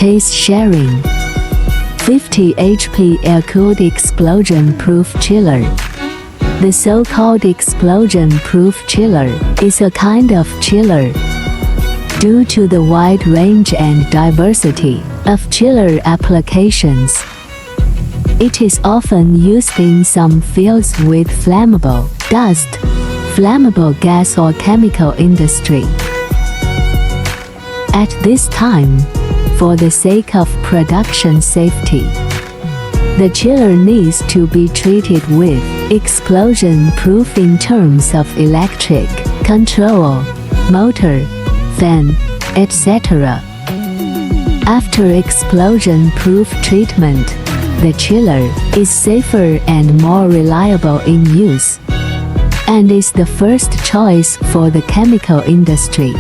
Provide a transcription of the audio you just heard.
case sharing. 50 HP air-cooled explosion-proof chiller. The so-called explosion-proof chiller is a kind of chiller. Due to the wide range and diversity of chiller applications, it is often used in some fields with flammable, dust, flammable gas or chemical industry. At this time, for the sake of production safety, the chiller needs to be treated with explosion-proof in terms of electric, control, motor, fan, etc. After explosion-proof treatment, the chiller is safer and more reliable in use, and is the first choice for the chemical industry.